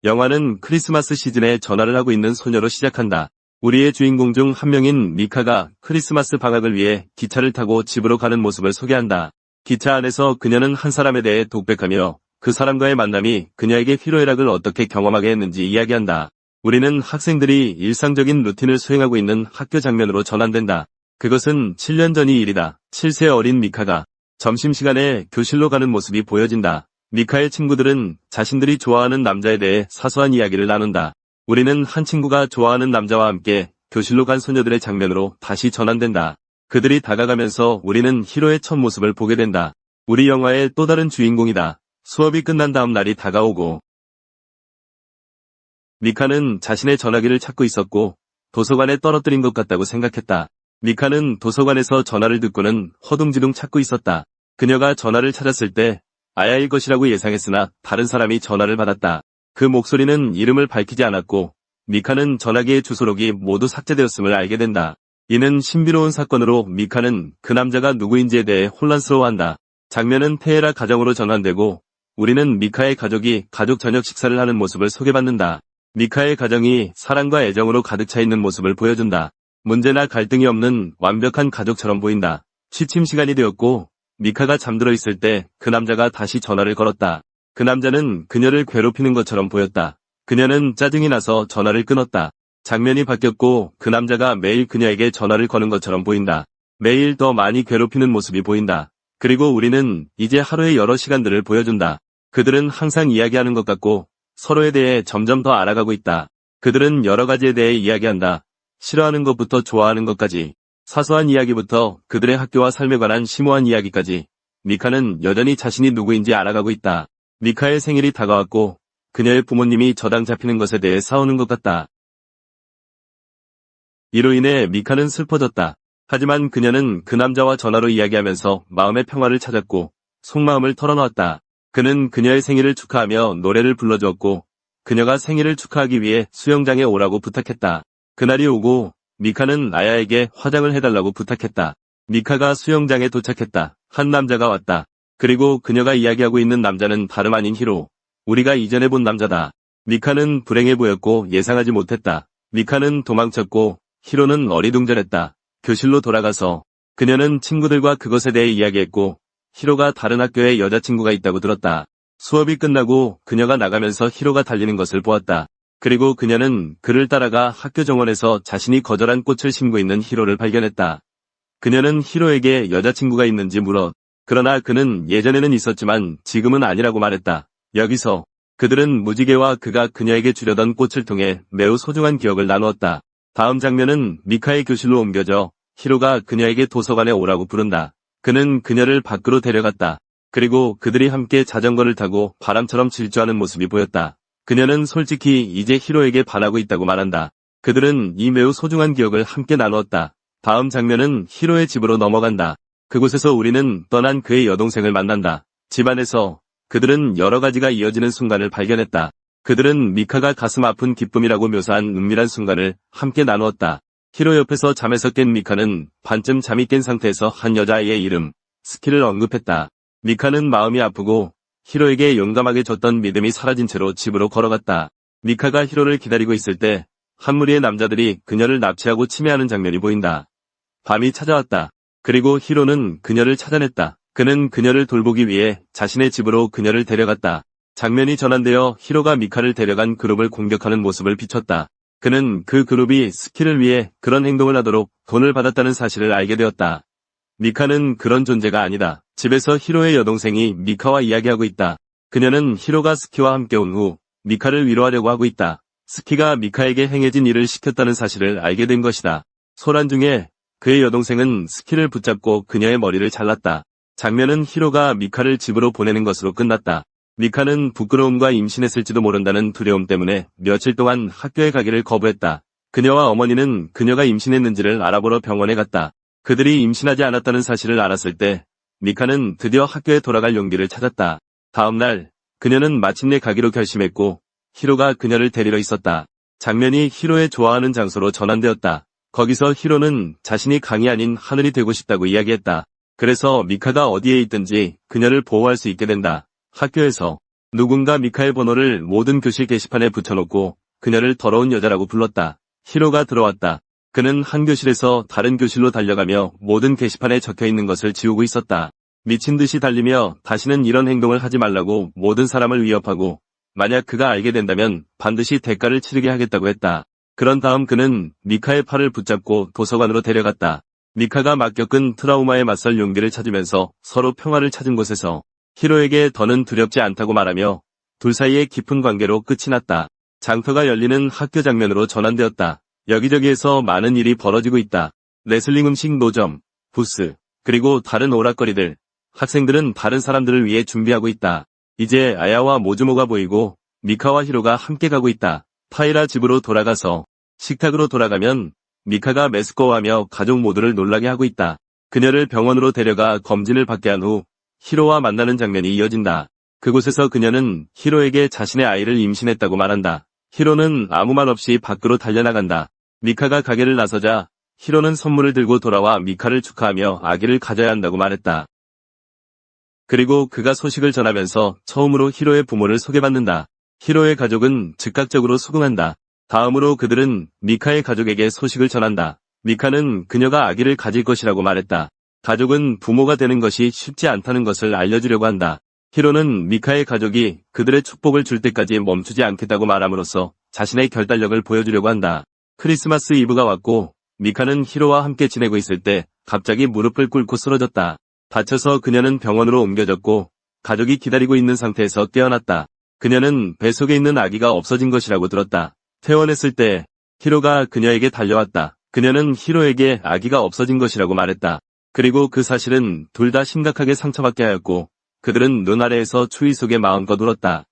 영화는 크리스마스 시즌에 전화를 하고 있는 소녀로 시작한다. 우리의 주인공 중 한 명인 미카가 크리스마스 방학을 위해 기차를 타고 집으로 가는 모습을 소개한다. 기차 안에서 그녀는 한 사람에 대해 독백하며 그 사람과의 만남이 그녀에게 희로애락을 어떻게 경험하게 했는지 이야기한다. 우리는 학생들이 일상적인 루틴을 수행하고 있는 학교 장면으로 전환된다. 그것은 7년 전의 일이다. 7세 어린 미카가 점심시간에 교실로 가는 모습이 보여진다. 미카의 친구들은 자신들이 좋아하는 남자에 대해 사소한 이야기를 나눈다. 우리는 한 친구가 좋아하는 남자와 함께 교실로 간 소녀들의 장면으로 다시 전환된다. 그들이 다가가면서 우리는 히로의 첫 모습을 보게 된다. 우리 영화의 또 다른 주인공이다. 수업이 끝난 다음 날이 다가오고 미카는 자신의 전화기를 찾고 있었고 도서관에 떨어뜨린 것 같다고 생각했다. 미카는 도서관에서 전화를 듣고는 허둥지둥 찾고 있었다. 그녀가 전화를 찾았을 때 아야일 것이라고 예상했으나 다른 사람이 전화를 받았다. 그 목소리는 이름을 밝히지 않았고 미카는 전화기의 주소록이 모두 삭제되었음을 알게 된다. 이는 신비로운 사건으로 미카는 그 남자가 누구인지에 대해 혼란스러워한다. 장면은 테헤라 가정으로 전환되고 우리는 미카의 가족이 가족 저녁 식사를 하는 모습을 소개받는다. 미카의 가정이 사랑과 애정으로 가득 차 있는 모습을 보여준다. 문제나 갈등이 없는 완벽한 가족처럼 보인다. 취침 시간이 되었고 미카가 잠들어 있을 때 그 남자가 다시 전화를 걸었다. 그 남자는 그녀를 괴롭히는 것처럼 보였다. 그녀는 짜증이 나서 전화를 끊었다. 장면이 바뀌었고 그 남자가 매일 그녀에게 전화를 거는 것처럼 보인다. 매일 더 많이 괴롭히는 모습이 보인다. 그리고 우리는 이제 하루의 여러 시간들을 보여준다. 그들은 항상 이야기하는 것 같고 서로에 대해 점점 더 알아가고 있다. 그들은 여러 가지에 대해 이야기한다. 싫어하는 것부터 좋아하는 것까지. 사소한 이야기부터 그들의 학교와 삶에 관한 심오한 이야기까지. 미카는 여전히 자신이 누구인지 알아가고 있다. 미카의 생일이 다가왔고 그녀의 부모님이 저당 잡히는 것에 대해 싸우는 것 같다. 이로 인해 미카는 슬퍼졌다. 하지만 그녀는 그 남자와 전화로 이야기하면서 마음의 평화를 찾았고 속마음을 털어놓았다. 그는 그녀의 생일을 축하하며 노래를 불러주었고 그녀가 생일을 축하하기 위해 수영장에 오라고 부탁했다. 그날이 오고 미카는 아야에게 화장을 해달라고 부탁했다. 미카가 수영장에 도착했다. 한 남자가 왔다. 그리고 그녀가 이야기하고 있는 남자는 다름 아닌 히로. 우리가 이전에 본 남자다. 미카는 불행해 보였고 예상하지 못했다. 미카는 도망쳤고 히로는 어리둥절했다. 교실로 돌아가서 그녀는 친구들과 그것에 대해 이야기했고 히로가 다른 학교에 여자친구가 있다고 들었다. 수업이 끝나고 그녀가 나가면서 히로가 달리는 것을 보았다. 그리고 그녀는 그를 따라가 학교 정원에서 자신이 거절한 꽃을 심고 있는 히로를 발견했다. 그녀는 히로에게 여자친구가 있는지 물어. 그러나 그는 예전에는 있었지만 지금은 아니라고 말했다. 여기서 그들은 무지개와 그가 그녀에게 주려던 꽃을 통해 매우 소중한 기억을 나누었다. 다음 장면은 미카의 교실로 옮겨져 히로가 그녀에게 도서관에 오라고 부른다. 그는 그녀를 밖으로 데려갔다. 그리고 그들이 함께 자전거를 타고 바람처럼 질주하는 모습이 보였다. 그녀는 솔직히 이제 히로에게 반하고 있다고 말한다. 그들은 이 매우 소중한 기억을 함께 나누었다. 다음 장면은 히로의 집으로 넘어간다. 그곳에서 우리는 떠난 그의 여동생을 만난다. 집안에서 그들은 여러 가지가 이어지는 순간을 발견했다. 그들은 미카가 가슴 아픈 기쁨이라고 묘사한 은밀한 순간을 함께 나누었다. 히로 옆에서 잠에서 깬 미카는 반쯤 잠이 깬 상태에서 한 여자아이의 이름, 스키를 언급했다. 미카는 마음이 아프고 히로에게 용감하게 줬던 믿음이 사라진 채로 집으로 걸어갔다. 미카가 히로를 기다리고 있을 때 한 무리의 남자들이 그녀를 납치하고 침해하는 장면이 보인다. 밤이 찾아왔다. 그리고 히로는 그녀를 찾아냈다. 그는 그녀를 돌보기 위해 자신의 집으로 그녀를 데려갔다. 장면이 전환되어 히로가 미카를 데려간 그룹을 공격하는 모습을 비췄다. 그는 그 그룹이 스키를 위해 그런 행동을 하도록 돈을 받았다는 사실을 알게 되었다. 미카는 그런 존재가 아니다. 집에서 히로의 여동생이 미카와 이야기하고 있다. 그녀는 히로가 스키와 함께 온 후 미카를 위로하려고 하고 있다. 스키가 미카에게 행해진 일을 시켰다는 사실을 알게 된 것이다. 소란 중에 그의 여동생은 스키를 붙잡고 그녀의 머리를 잘랐다. 장면은 히로가 미카를 집으로 보내는 것으로 끝났다. 미카는 부끄러움과 임신했을지도 모른다는 두려움 때문에 며칠 동안 학교에 가기를 거부했다. 그녀와 어머니는 그녀가 임신했는지를 알아보러 병원에 갔다. 그들이 임신하지 않았다는 사실을 알았을 때 미카는 드디어 학교에 돌아갈 용기를 찾았다. 다음 날 그녀는 마침내 가기로 결심했고 히로가 그녀를 데리러 있었다. 장면이 히로의 좋아하는 장소로 전환되었다. 거기서 히로는 자신이 강이 아닌 하늘이 되고 싶다고 이야기했다. 그래서 미카가 어디에 있든지 그녀를 보호할 수 있게 된다. 학교에서 누군가 미카의 번호를 모든 교실 게시판에 붙여놓고 그녀를 더러운 여자라고 불렀다. 히로가 들어왔다. 그는 한 교실에서 다른 교실로 달려가며 모든 게시판에 적혀있는 것을 지우고 있었다. 미친 듯이 달리며 다시는 이런 행동을 하지 말라고 모든 사람을 위협하고 만약 그가 알게 된다면 반드시 대가를 치르게 하겠다고 했다. 그런 다음 그는 미카의 팔을 붙잡고 도서관으로 데려갔다. 미카가 막 겪은 트라우마에 맞설 용기를 찾으면서 서로 평화를 찾은 곳에서 히로에게 더는 두렵지 않다고 말하며 둘 사이의 깊은 관계로 끝이 났다. 장터가 열리는 학교 장면으로 전환되었다. 여기저기에서 많은 일이 벌어지고 있다. 레슬링 음식 노점, 부스, 그리고 다른 오락거리들. 학생들은 다른 사람들을 위해 준비하고 있다. 이제 아야와 모즈모가 보이고 미카와 히로가 함께 가고 있다. 타이라 집으로 돌아가서 식탁으로 돌아가면 미카가 메스꺼워하며 가족 모두를 놀라게 하고 있다. 그녀를 병원으로 데려가 검진을 받게 한 후 히로와 만나는 장면이 이어진다. 그곳에서 그녀는 히로에게 자신의 아이를 임신했다고 말한다. 히로는 아무 말 없이 밖으로 달려나간다. 미카가 가게를 나서자 히로는 선물을 들고 돌아와 미카를 축하하며 아기를 가져야 한다고 말했다. 그리고 그가 소식을 전하면서 처음으로 히로의 부모를 소개받는다. 히로의 가족은 즉각적으로 수긍한다. 다음으로 그들은 미카의 가족에게 소식을 전한다. 미카는 그녀가 아기를 가질 것이라고 말했다. 가족은 부모가 되는 것이 쉽지 않다는 것을 알려주려고 한다. 히로는 미카의 가족이 그들의 축복을 줄 때까지 멈추지 않겠다고 말함으로써 자신의 결단력을 보여주려고 한다. 크리스마스 이브가 왔고 미카는 히로와 함께 지내고 있을 때 갑자기 무릎을 꿇고 쓰러졌다. 다쳐서 그녀는 병원으로 옮겨졌고 가족이 기다리고 있는 상태에서 깨어났다. 그녀는 배 속에 있는 아기가 없어진 것이라고 들었다. 퇴원했을 때 히로가 그녀에게 달려왔다. 그녀는 히로에게 아기가 없어진 것이라고 말했다. 그리고 그 사실은 둘 다 심각하게 상처받게 하였고 그들은 눈 아래에서 추위 속에 마음껏 울었다.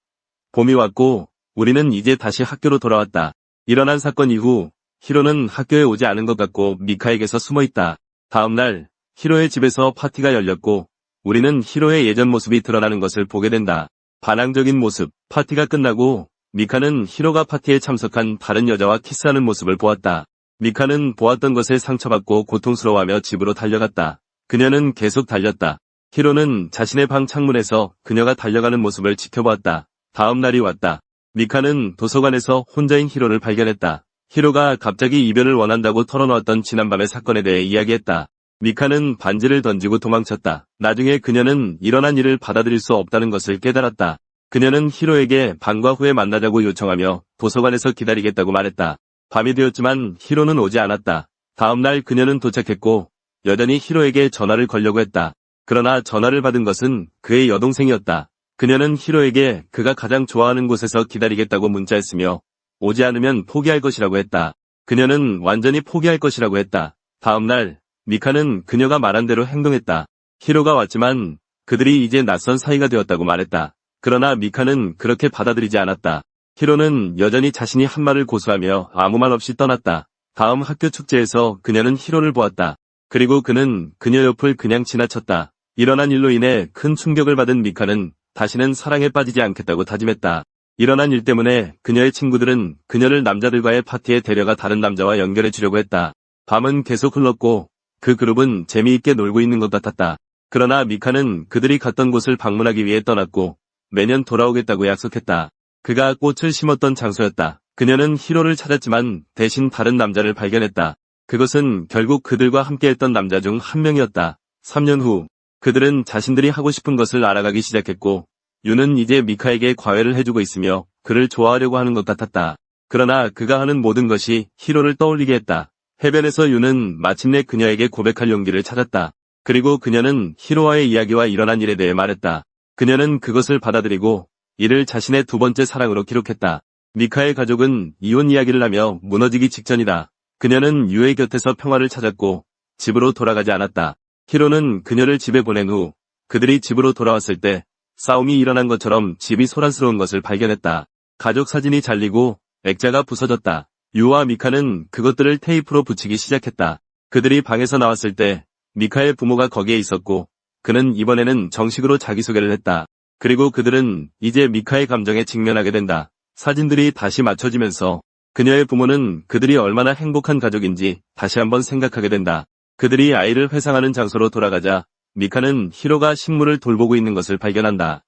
봄이 왔고 우리는 이제 다시 학교로 돌아왔다. 일어난 사건 이후 히로는 학교에 오지 않은 것 같고 미카에게서 숨어있다. 다음 날 히로의 집에서 파티가 열렸고 우리는 히로의 예전 모습이 드러나는 것을 보게 된다. 반항적인 모습. 파티가 끝나고 미카는 히로가 파티에 참석한 다른 여자와 키스하는 모습을 보았다. 미카는 보았던 것에 상처받고 고통스러워하며 집으로 달려갔다. 그녀는 계속 달렸다. 히로는 자신의 방 창문에서 그녀가 달려가는 모습을 지켜보았다. 다음 날이 왔다. 미카는 도서관에서 혼자인 히로를 발견했다. 히로가 갑자기 이별을 원한다고 털어놓았던 지난밤의 사건에 대해 이야기했다. 미카는 반지를 던지고 도망쳤다. 나중에 그녀는 일어난 일을 받아들일 수 없다는 것을 깨달았다. 그녀는 히로에게 방과 후에 만나자고 요청하며 도서관에서 기다리겠다고 말했다. 밤이 되었지만 히로는 오지 않았다. 다음 날 그녀는 도착했고 여전히 히로에게 전화를 걸려고 했다. 그러나 전화를 받은 것은 그의 여동생이었다. 그녀는 히로에게 그가 가장 좋아하는 곳에서 기다리겠다고 문자했으며 오지 않으면 포기할 것이라고 했다. 그녀는 완전히 포기할 것이라고 했다. 다음 날 미카는 그녀가 말한 대로 행동했다. 히로가 왔지만 그들이 이제 낯선 사이가 되었다고 말했다. 그러나 미카는 그렇게 받아들이지 않았다. 히로는 여전히 자신이 한 말을 고수하며 아무 말 없이 떠났다. 다음 학교 축제에서 그녀는 히로를 보았다. 그리고 그는 그녀 옆을 그냥 지나쳤다. 일어난 일로 인해 큰 충격을 받은 미카는 다시는 사랑에 빠지지 않겠다고 다짐했다. 일어난 일 때문에 그녀의 친구들은 그녀를 남자들과의 파티에 데려가 다른 남자와 연결해 주려고 했다. 밤은 계속 흘렀고 그 그룹은 재미있게 놀고 있는 것 같았다. 그러나 미카는 그들이 갔던 곳을 방문하기 위해 떠났고 매년 돌아오겠다고 약속했다. 그가 꽃을 심었던 장소였다. 그녀는 히로를 찾았지만 대신 다른 남자를 발견했다. 그것은 결국 그들과 함께했던 남자 중 한 명이었다. 3년 후 그들은 자신들이 하고 싶은 것을 알아가기 시작했고 유는 이제 미카에게 과외를 해주고 있으며 그를 좋아하려고 하는 것 같았다. 그러나 그가 하는 모든 것이 히로를 떠올리게 했다. 해변에서 유는 마침내 그녀에게 고백할 용기를 찾았다. 그리고 그녀는 히로와의 이야기와 일어난 일에 대해 말했다. 그녀는 그것을 받아들이고 이를 자신의 두 번째 사랑으로 기록했다. 미카의 가족은 이혼 이야기를 하며 무너지기 직전이다. 그녀는 유의 곁에서 평화를 찾았고 집으로 돌아가지 않았다. 히로는 그녀를 집에 보낸 후 그들이 집으로 돌아왔을 때 싸움이 일어난 것처럼 집이 소란스러운 것을 발견했다. 가족 사진이 잘리고 액자가 부서졌다. 유와 미카는 그것들을 테이프로 붙이기 시작했다. 그들이 방에서 나왔을 때 미카의 부모가 거기에 있었고 그는 이번에는 정식으로 자기소개를 했다. 그리고 그들은 이제 미카의 감정에 직면하게 된다. 사진들이 다시 맞춰지면서 그녀의 부모는 그들이 얼마나 행복한 가족인지 다시 한번 생각하게 된다. 그들이 아이를 회상하는 장소로 돌아가자 미카는 히로가 식물을 돌보고 있는 것을 발견한다.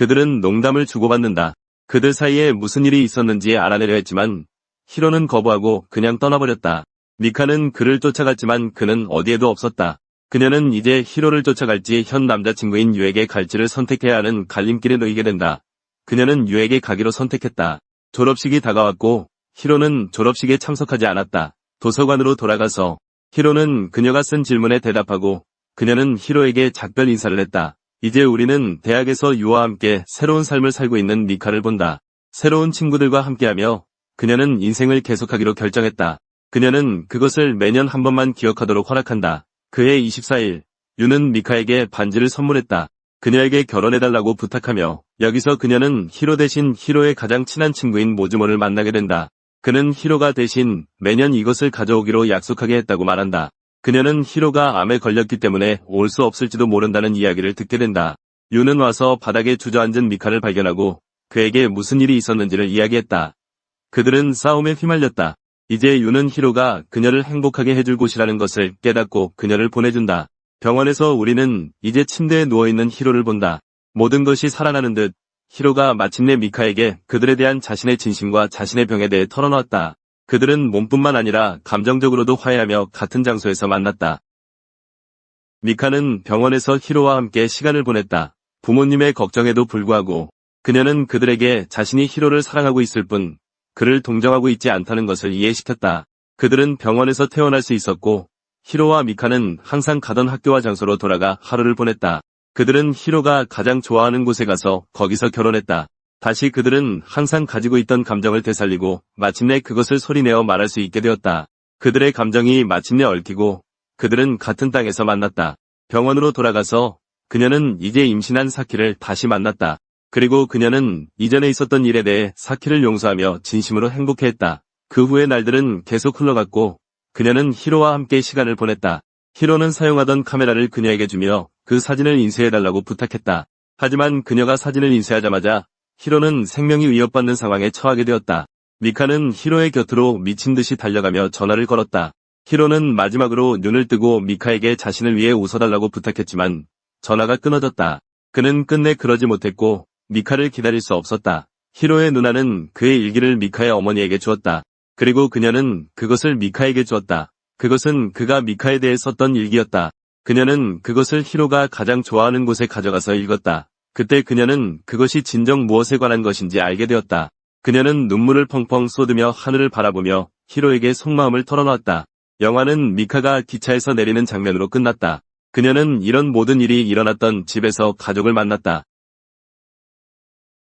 그들은 농담을 주고받는다. 그들 사이에 무슨 일이 있었는지 알아내려 했지만 히로는 거부하고 그냥 떠나버렸다. 미카는 그를 쫓아갔지만 그는 어디에도 없었다. 그녀는 이제 히로를 쫓아갈지 현 남자친구인 유에게 갈지를 선택해야 하는 갈림길에 놓이게 된다. 그녀는 유에게 가기로 선택했다. 졸업식이 다가왔고 히로는 졸업식에 참석하지 않았다. 도서관으로 돌아가서 히로는 그녀가 쓴 질문에 대답하고 그녀는 히로에게 작별 인사를 했다. 이제 우리는 대학에서 유와 함께 새로운 삶을 살고 있는 미카를 본다. 새로운 친구들과 함께하며 그녀는 인생을 계속하기로 결정했다. 그녀는 그것을 매년 한 번만 기억하도록 허락한다. 그해 24일, 유는 미카에게 반지를 선물했다. 그녀에게 결혼해달라고 부탁하며 여기서 그녀는 히로 대신 히로의 가장 친한 친구인 모즈모를 만나게 된다. 그는 히로가 대신 매년 이것을 가져오기로 약속하게 했다고 말한다. 그녀는 히로가 암에 걸렸기 때문에 올 수 없을지도 모른다는 이야기를 듣게 된다. 유는 와서 바닥에 주저앉은 미카를 발견하고 그에게 무슨 일이 있었는지를 이야기했다. 그들은 싸움에 휘말렸다. 이제 유는 히로가 그녀를 행복하게 해줄 곳이라는 것을 깨닫고 그녀를 보내준다. 병원에서 우리는 이제 침대에 누워있는 히로를 본다. 모든 것이 살아나는 듯 히로가 마침내 미카에게 그들에 대한 자신의 진심과 자신의 병에 대해 털어놓았다. 그들은 몸뿐만 아니라 감정적으로도 화해하며 같은 장소에서 만났다. 미카는 병원에서 히로와 함께 시간을 보냈다. 부모님의 걱정에도 불구하고 그녀는 그들에게 자신이 히로를 사랑하고 있을 뿐 그를 동정하고 있지 않다는 것을 이해시켰다. 그들은 병원에서 퇴원할 수 있었고 히로와 미카는 항상 가던 학교와 장소로 돌아가 하루를 보냈다. 그들은 히로가 가장 좋아하는 곳에 가서 거기서 결혼했다. 다시 그들은 항상 가지고 있던 감정을 되살리고 마침내 그것을 소리내어 말할 수 있게 되었다. 그들의 감정이 마침내 얽히고 그들은 같은 땅에서 만났다. 병원으로 돌아가서 그녀는 이제 임신한 사키를 다시 만났다. 그리고 그녀는 이전에 있었던 일에 대해 사키를 용서하며 진심으로 행복해했다. 그 후의 날들은 계속 흘러갔고 그녀는 히로와 함께 시간을 보냈다. 히로는 사용하던 카메라를 그녀에게 주며 그 사진을 인쇄해달라고 부탁했다. 하지만 그녀가 사진을 인쇄하자마자 히로는 생명이 위협받는 상황에 처하게 되었다. 미카는 히로의 곁으로 미친 듯이 달려가며 전화를 걸었다. 히로는 마지막으로 눈을 뜨고 미카에게 자신을 위해 웃어달라고 부탁했지만 전화가 끊어졌다. 그는 끝내 그러지 못했고 미카를 기다릴 수 없었다. 히로의 누나는 그의 일기를 미카의 어머니에게 주었다. 그리고 그녀는 그것을 미카에게 주었다. 그것은 그가 미카에 대해 썼던 일기였다. 그녀는 그것을 히로가 가장 좋아하는 곳에 가져가서 읽었다. 그때 그녀는 그것이 진정 무엇에 관한 것인지 알게 되었다. 그녀는 눈물을 펑펑 쏟으며 하늘을 바라보며 히로에게 속마음을 털어놓았다. 영화는 미카가 기차에서 내리는 장면으로 끝났다. 그녀는 이런 모든 일이 일어났던 집에서 가족을 만났다.